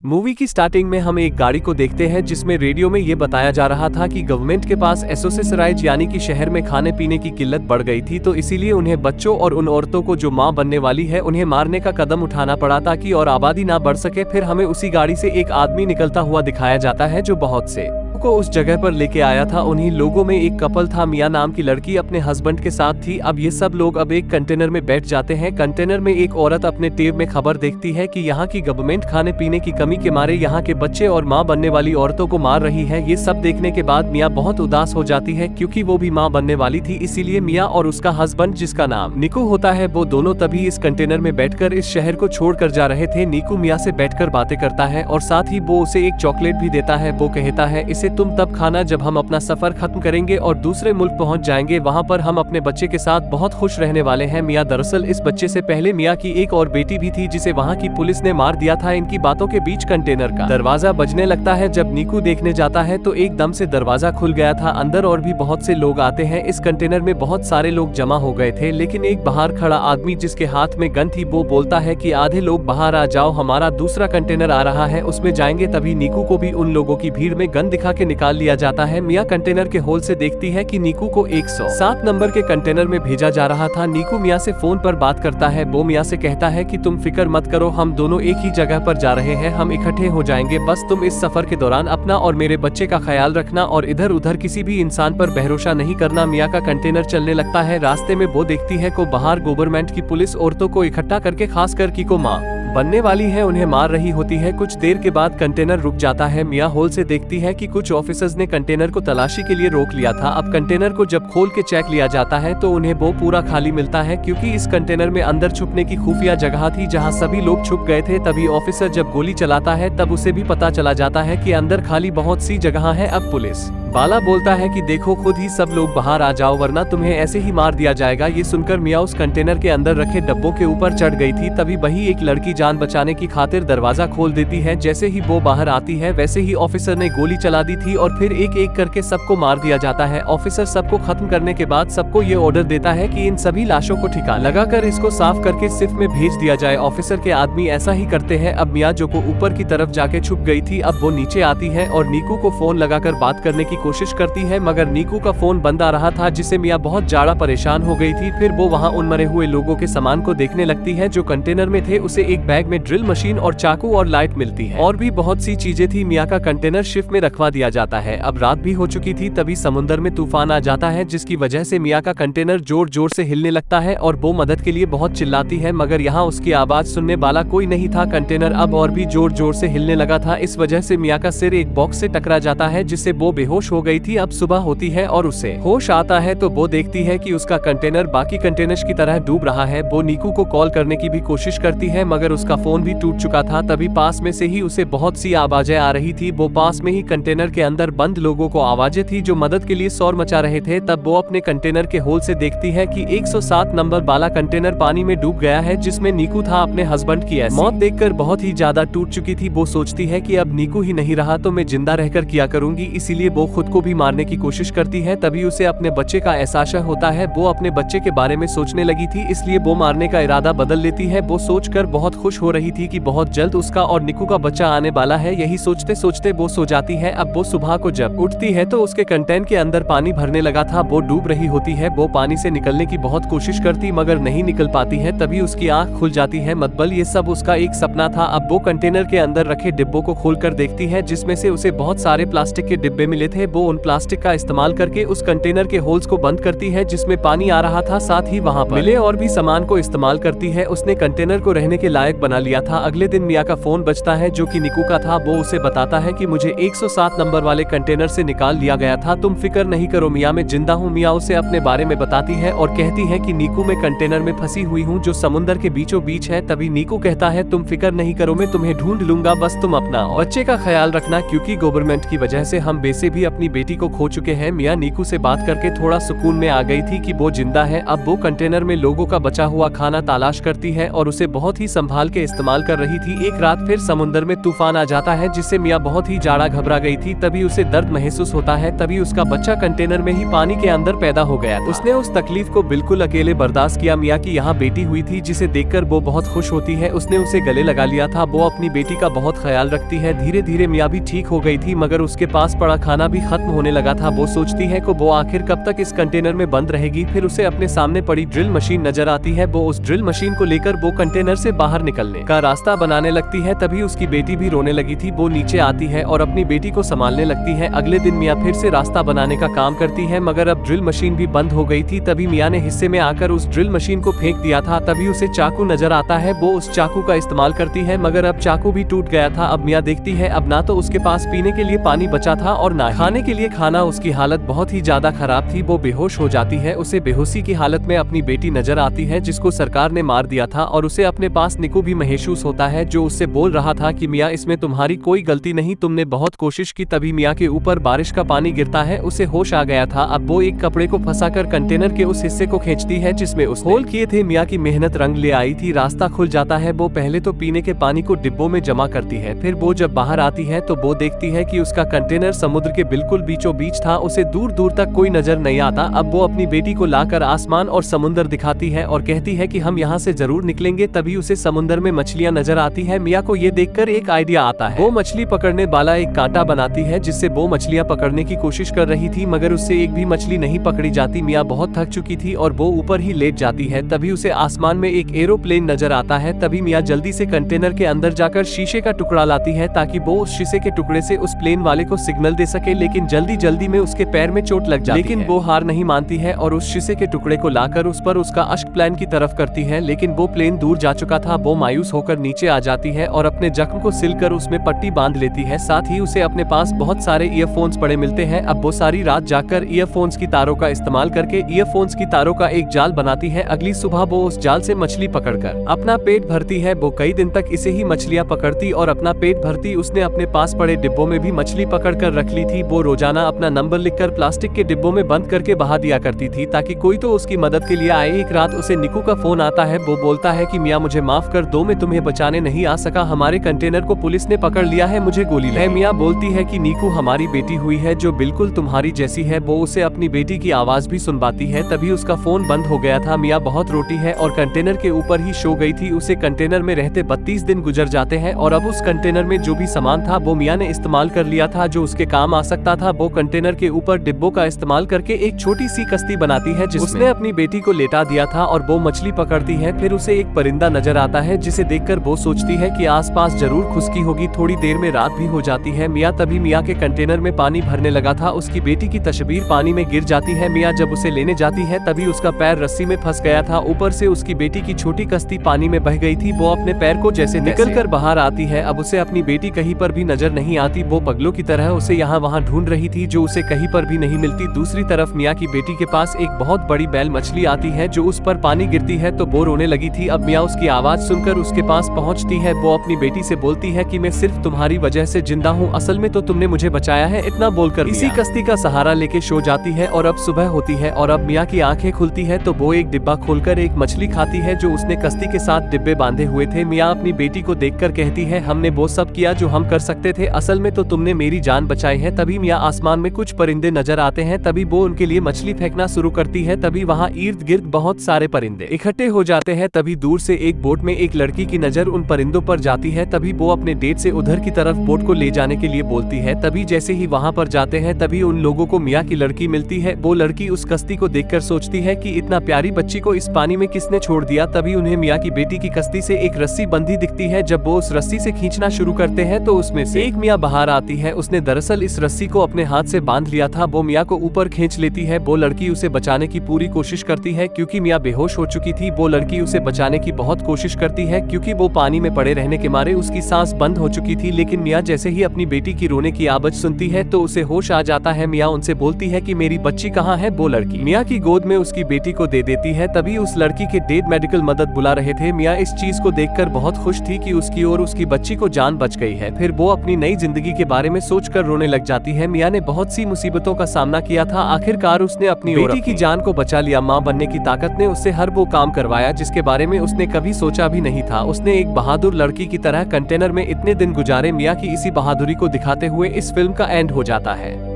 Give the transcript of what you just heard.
Movie की starting में हम एक गाड़ी को देखते हैं जिसमें रेडियो में ये बताया जा रहा था कि गवर्नमेंट के पास एसोसिएसराइज यानी कि शहर में खाने पीने की किल्लत बढ़ गई थी, तो इसीलिए उन्हें बच्चों और उन औरतों को जो मां बनने वाली है उन्हें मारने का कदम उठाना पड़ा ताकि और आबादी ना बढ़ सके। फिर हमें उसी गाड़ी से एक आदमी निकलता हुआ दिखाया जाता है जो बहुत से को उस जगह पर लेके आया था। उन्हीं लोगों में एक कपल था, मियां नाम की लड़की अपने हस्बैंड के साथ थी। अब ये सब लोग अब एक कंटेनर में बैठ जाते हैं। कंटेनर में एक औरत अपने टेब में खबर देखती है कि यहाँ की गवर्नमेंट खाने पीने की कमी के मारे यहाँ के बच्चे और माँ बनने वाली औरतों को मार रही है। ये सब देखने के बाद मियां बहुत उदास हो जाती है क्योंकि वो भी माँ बनने वाली थी। इसीलिए मियां और उसका हस्बैंड जिसका नाम निकू होता है, वो दोनों तभी इस कंटेनर में बैठकर इस शहर को छोड़कर जा रहे थे। निकू मियां से बैठकर बातें करता है और साथ ही वो उसे एक चॉकलेट भी देता है। वो कहता है इसे तुम तब खाना जब हम अपना सफर खत्म करेंगे और दूसरे मुल्क पहुंच जाएंगे, वहां पर हम अपने बच्चे के साथ बहुत खुश रहने वाले हैं। मियां दरअसल इस बच्चे से पहले मियां की एक और बेटी भी थी जिसे वहां की पुलिस ने मार दिया था। इनकी बातों के बीच कंटेनर का दरवाजा बजने लगता है। जब नीकू देखने जाता है तो एकदम से दरवाजा खुल गया था। अंदर और भी बहुत से लोग आते हैं। इस कंटेनर में बहुत सारे लोग जमा हो गए थे, लेकिन एक बाहर खड़ा आदमी जिसके हाथ में गन थी वो बोलता है कि आधे लोग बाहर आ जाओ, हमारा दूसरा कंटेनर आ रहा है, उसमें जाएंगे। तभी नीकू को भी उन लोगों की भीड़ में गन दिखा के निकाल लिया जाता है। मियां कंटेनर के होल से देखती है कि नीकू को 107 नंबर के कंटेनर में भेजा जा रहा था। नीकू मियां से फोन पर बात करता है। वो मियां से कहता है कि तुम फिक्र मत करो, हम दोनों एक ही जगह पर जा रहे हैं, हम इकट्ठे हो जाएंगे, बस तुम इस सफर के दौरान अपना और मेरे बच्चे का ख्याल रखना और इधर उधर किसी भी इंसान पर भरोसा नहीं करना। मियां का कंटेनर चलने लगता है। रास्ते में वो देखती है को बाहर गवर्नमेंट की पुलिस औरतों को इकट्ठा करके खासकर की को माँ बनने वाली है उन्हें मार रही होती है। कुछ देर के बाद कंटेनर रुक जाता है। मियां होल से देखती है कि कुछ ऑफिसर्स ने कंटेनर को तलाशी के लिए रोक लिया था। अब कंटेनर को जब खोल के चेक लिया जाता है तो उन्हें वो पूरा खाली मिलता है क्योंकि इस कंटेनर में अंदर छुपने की खुफिया जगह थी जहां सभी लोग छुप गए थे। तभी ऑफिसर जब गोली चलाता है तब उसे भी पता चला जाता है कि अंदर खाली बहुत सी जगह है। अब पुलिस वाला बोलता है कि देखो खुद ही सब लोग बाहर आ जाओ वरना तुम्हें ऐसे ही मार दिया जाएगा। ये सुनकर मियां उस कंटेनर के अंदर रखे डब्बों के ऊपर चढ़ गई थी। तभी वही एक लड़की जान बचाने की खातिर दरवाजा खोल देती है। जैसे ही वो बाहर आती है वैसे ही ऑफिसर ने गोली चला दी थी और फिर एक एक करके सबको मार दिया जाता है। ऑफिसर सबको खत्म करने के बाद सबको ये ऑर्डर देता है कि इन सभी लाशों को ठिकाना लगाकर इसको साफ करके सिर्फ में भेज दिया जाए। ऑफिसर के आदमी ऐसा ही करते हैं। अब मियां जो को ऊपर की तरफ जाके छुप गई थी, अब वो नीचे आती है और नीकू को फोन लगाकर बात करने की कोशिश करती है, मगर नीकू का फोन बंद आ रहा था जिससे मियां बहुत ज्यादा परेशान हो गई थी। फिर वो वहां उन मरे हुए लोगों के सामान को देखने लगती है जो कंटेनर में थे। उसे एक बैग में ड्रिल मशीन और चाकू और लाइट मिलती है और भी बहुत सी चीजें थी। मियां का कंटेनर शिफ्ट में रखवा दिया जाता है। अब रात भी हो चुकी थी। तभी समुद्र में तूफान आ जाता है जिसकी वजह से मियां का कंटेनर जोर जोर से हिलने लगता है और वो मदद के लिए बहुत चिल्लाती है, मगर यहाँ उसकी आवाज सुनने वाला कोई नहीं था। कंटेनर अब और भी जोर जोर से हिलने लगा था। इस वजह से मियां का सिर एक बॉक्स से टकरा जाता है जिससे वो बेहोश हो गई थी। अब सुबह होती है और उसे होश आता है तो वो देखती है कि उसका कंटेनर बाकी कंटेनर्स की तरह डूब रहा है। वो नीकू को कॉल करने की भी कोशिश करती है मगर उसका फोन भी टूट चुका था। तभी पास में से ही उसे बहुत सी आवाजें आ रही थी। वो पास में ही कंटेनर के अंदर बंद लोगों को आवाजें थी जो मदद के लिए शोर मचा रहे थे। तब वो अपने कंटेनर के होल से देखती है कि 107 नंबर वाला कंटेनर पानी में डूब गया है जिसमें नीकू था। अपने हस्बैंड की ऐसी मौत देखकर बहुत ही ज्यादा टूट चुकी थी। वो सोचती है कि अब नीकू ही नहीं रहा तो मैं जिंदा रहकर क्या करूंगी, इसीलिए वो खुद को भी मारने की कोशिश करती है। तभी उसे अपने बच्चे का एहसास होता है। वो अपने बच्चे के बारे में सोचने लगी थी, इसलिए वो मारने का इरादा बदल लेती है। वो सोचकर बहुत खुश हो रही थी कि बहुत जल्द उसका और निकू का बच्चा आने वाला है। यही सोचते सोचते वो सो जाती है। अब वो सुबह को जब उठती है तो उसके कंटेनर के अंदर पानी भरने लगा था। वो डूब रही होती है। वो पानी से निकलने की बहुत कोशिश करती मगर नहीं निकल पाती है। तभी उसकी आंख खुल जाती है। मतलब ये सब उसका एक सपना था। अब वो कंटेनर के अंदर रखे डिब्बों को खोलकर देखती है जिसमें से उसे बहुत सारे प्लास्टिक के डिब्बे मिले थे। वो उन प्लास्टिक का इस्तेमाल करके उस कंटेनर के होल्स को बंद करती है जिसमें पानी आ रहा था। साथ ही वहां पर मिले और भी सामान को इस्तेमाल करती है। उसने कंटेनर को रहने के लायक बना लिया था। अगले दिन मियां का फोन बजता है जो कि निकू का था। वो उसे बताता है कि मुझे 107 नंबर वाले कंटेनर से निकाल लिया गया था, तुम फिक्र नहीं करो मियां, मैं जिंदा हूँ। मियां उसे अपने बारे में बताती है और कहती है कि नीकू मैं कंटेनर में फंसी हुई हूँ जो समुद्र के बीचों बीच है। तभी नीकू कहता है तुम फिक्र नहीं करो, मैं तुम्हें ढूंढ लूंगा, बस तुम अपना बच्चे का ख्याल रखना क्योंकि गवर्नमेंट की वजह से हम वैसे भी अपने अपनी बेटी को खो चुके हैं। मियाँ नीकू से बात करके थोड़ा सुकून में आ गई थी कि वो जिंदा है। अब वो कंटेनर में लोगों का बचा हुआ खाना तलाश करती है और उसे बहुत ही संभाल के इस्तेमाल कर रही थी। एक रात फिर समुद्र में तूफान आ जाता है जिससे मियाँ बहुत ही ज्यादा घबरा गई थी। तभी उसे दर्द महसूस होता है। तभी उसका बच्चा कंटेनर में ही पानी के अंदर पैदा हो गया था। उसने उस तकलीफ को बिल्कुल अकेले बर्दाश्त किया। मियाँ की यहाँ बेटी हुई थी जिसे देखकर वो बहुत खुश होती है। उसने उसे गले लगा लिया था। वो अपनी बेटी का बहुत ख्याल रखती है। धीरे धीरे मियाँ भी ठीक हो गई थी मगर उसके पास पड़ा खाना भी खत्म होने लगा था। वो सोचती है कि वो आखिर कब तक इस कंटेनर में बंद रहेगी। फिर उसे अपने सामने पड़ी ड्रिल मशीन नजर आती है। वो उस ड्रिल मशीन को लेकर वो कंटेनर से बाहर निकलने का रास्ता बनाने लगती है। तभी उसकी बेटी भी रोने लगी थी। वो नीचे आती है और अपनी बेटी को संभालने लगती है। अगले दिन मियाँ फिर से रास्ता बनाने का काम करती है मगर अब ड्रिल मशीन भी बंद हो गई थी। तभी मियाँ ने हिस्से में आकर उस ड्रिल मशीन को फेंक दिया था। तभी उसे चाकू नजर आता है। वो उस चाकू का इस्तेमाल करती है मगर अब चाकू भी टूट गया था। अब मियाँ देखती है अब ना तो उसके पास पीने के लिए पानी बचा था और ना खाने के लिए खाना। उसकी हालत बहुत ही ज्यादा खराब थी। वो बेहोश हो जाती है। उसे बेहोशी की हालत में अपनी बेटी नजर आती है जिसको सरकार ने मार दिया था और उसे अपने पास निकू भी महसूस होता है जो उससे बोल रहा था कि मियाँ इसमें तुम्हारी कोई गलती नहीं, तुमने बहुत कोशिश की। तभी मियाँ के ऊपर बारिश का पानी गिरता है। उसे होश आ गया था। अब वो एक कपड़े को फंसाकर कंटेनर के उस हिस्से को खींचती है जिसमें उस होल किए थे। मियाँ की मेहनत रंग ले आई थी। रास्ता खुल जाता है। वो पहले तो पीने के पानी को डिब्बों में जमा करती है। फिर वो जब बाहर आती है तो वो देखती है कि उसका कंटेनर समुद्र के बिल्कुल बीचों बीच था। उसे दूर दूर तक कोई नजर नहीं आता। अब वो अपनी बेटी को लाकर आसमान और समुद्र दिखाती है और कहती है कि हम यहाँ से जरूर निकलेंगे। तभी उसे समुद्र में मछलियाँ नजर आती है। मियाँ को ये देखकर एक आइडिया आता है। वो मछली पकड़ने वाला एक कांटा बनाती है जिससे वो मछलियाँ पकड़ने की कोशिश कर रही थी मगर उससे एक भी मछली नहीं पकड़ी जाती। मियाँ बहुत थक चुकी थी और वो ऊपर ही लेट जाती है। तभी उसे आसमान में एक एरोप्लेन नजर आता है। तभी मियाँ जल्दी से कंटेनर के अंदर जाकर शीशे का टुकड़ा लाती है ताकि वो उस शीशे के टुकड़े से उस प्लेन वाले को सिग्नल दे सके। लेकिन जल्दी जल्दी में उसके पैर में चोट लग जाती है। लेकिन वो हार नहीं मानती है और उस शीशे के टुकड़े को लाकर उस पर उसका अश्क प्लेन की तरफ करती है। लेकिन वो प्लेन दूर जा चुका था। वो मायूस होकर नीचे आ जाती है और अपने जख्म को सिलकर उसमें पट्टी बांध लेती है। साथ ही उसे अपने पास बहुत सारे ईयरफोन्स पड़े मिलते हैं। अब वो सारी रात जाकर ईयरफोन्स की तारों का इस्तेमाल करके ईयरफोन्स की तारों का एक जाल बनाती है। अगली सुबह वो उस जाल से मछली पकड़कर अपना पेट भरती है। वो कई दिन तक इसे ही मछलियाँ पकड़ती और अपना पेट भरती। उसने अपने पास पड़े डिब्बों में भी मछली पकड़ कर रख ली थी। वो रोजाना अपना नंबर लिखकर प्लास्टिक के डिब्बों में बंद करके बहा दिया करती थी ताकि कोई तो उसकी मदद के लिए आए। एक रात उसे निकू का फोन आता है। वो बोलता है कि मियाँ मुझे माफ कर दो, मैं तुम्हें बचाने नहीं आ सका। हमारे कंटेनर को पुलिस ने पकड़ लिया है, मुझे गोली लगी। मियाँ बोलती है कि नीकू हमारी बेटी हुई है जो बिल्कुल तुम्हारी जैसी है। वो उसे अपनी बेटी की आवाज भी सुनवाती है। तभी उसका फोन बंद हो गया था। मियाँ बहुत रोटी है और कंटेनर के ऊपर ही सो गई थी। उसे कंटेनर में रहते 32 दिन गुजर जाते हैं और अब उस कंटेनर में जो भी सामान था वो मियाँ ने इस्तेमाल कर लिया था जो उसके काम आ सकता था। वो कंटेनर के ऊपर डिब्बों का इस्तेमाल करके एक छोटी सी कश्ती बनाती है जिसमें उसने अपनी बेटी को लेटा दिया था और वो मछली पकड़ती है। फिर उसे एक परिंदा नजर आता है जिसे देखकर वो सोचती है कि आसपास जरूर खुशकी होगी। थोड़ी देर में रात भी हो जाती है। मियाँ तभी मियाँ के कंटेनर में पानी भरने लगा था। उसकी बेटी की तस्वीर पानी में गिर जाती है। मियाँ जब उसे लेने जाती है तभी उसका पैर रस्सी में फंस गया था। ऊपर से उसकी बेटी की छोटी कश्ती पानी में बह गई थी। वो अपने पैर को जैसे निकलकर बाहर आती है। अब उसे अपनी बेटी कहीं पर भी नजर नहीं आती। वो पगलों की तरह उसे यहाँ वहाँ ढूंढ रही थी जो उसे कहीं पर भी नहीं मिलती। दूसरी तरफ मियाँ की बेटी के पास एक बहुत बड़ी बैल मछली आती है जो उस पर पानी गिरती है तो वो रोने लगी थी। अब मियाँ उसकी आवाज सुनकर उसके पास पहुँचती है। वो अपनी बेटी से बोलती है कि मैं सिर्फ तुम्हारी वजह से जिंदा हूँ, असल में तो तुमने मुझे बचाया है। इतना बोलकर इसी कश्ती का सहारा लेके सो जाती है और अब सुबह होती है और अब मियाँ की आंखें खुलती है तो वो एक डिब्बा खोलकर एक मछली खाती है जो उसने कश्ती के साथ डिब्बे बांधे हुए थे। मियाँ अपनी बेटी को देखकर कहती है हमने वो सब किया जो हम कर सकते थे, असल में तो तुमने मेरी जान बचाई है। तभी मियाँ आसमान में कुछ परिंदे नजर आते हैं। तभी वो उनके लिए मछली फेंकना शुरू करती है। तभी वहाँ इर्द गिर्द बहुत सारे परिंदे इकट्ठे हो जाते हैं। तभी दूर से एक बोट में एक लड़की की नजर उन परिंदों पर जाती है। तभी वो अपने डेट से उधर की तरफ बोट को ले जाने के लिए बोलती है। तभी जैसे ही वहाँ पर जाते हैं तभी उन लोगों को मियाँ की लड़की मिलती है। वो लड़की उस कश्ती को देखकर सोचती है कि इतना प्यारी बच्ची को इस पानी में किसने छोड़ दिया। तभी उन्हें मियाँ की बेटी की कश्ती से एक रस्सी बंधी दिखती है। जब वो उस रस्सी से खींचना शुरू करते हैं तो उसमें से एक मियाँ बाहर आती है। उसने दरअसल इस रस्सी को अपने हाथ से बांध लिया था। वो मियाँ को ऊपर खींच लेती है। वो लड़की उसे बचाने की पूरी कोशिश करती है क्योंकि मियाँ बेहोश हो चुकी थी। वो लड़की उसे बचाने की बहुत कोशिश करती है क्योंकि वो पानी में पड़े रहने के मारे उसकी सांस बंद हो चुकी थी। लेकिन मियाँ जैसे ही अपनी बेटी की रोने की आवाज सुनती है तो उसे होश आ जाता है। मियाँ उनसे बोलती है कि मेरी बच्ची कहाँ है। वो लड़की मियाँ की गोद में उसकी बेटी को दे देती है। तभी उस लड़की के डेड मेडिकल मदद बुला रहे थे। मियाँ इस चीज को देखकर बहुत खुश थी कि उसकी और उसकी बच्ची को जान बच गई है। फिर वो अपनी नई जिंदगी के बारे में सोचकर रोने लग जाती है। मिया ने बहुत सी मुसीबतों का सामना किया था, आखिरकार उसने अपनी बेटी की जान को बचा लिया। माँ बनने की ताकत ने उससे हर वो काम करवाया जिसके बारे में उसने कभी सोचा भी नहीं था। उसने एक बहादुर लड़की की तरह कंटेनर में इतने दिन गुजारे। मिया की इसी बहादुरी को दिखाते हुए इस फिल्म का एंड हो जाता है।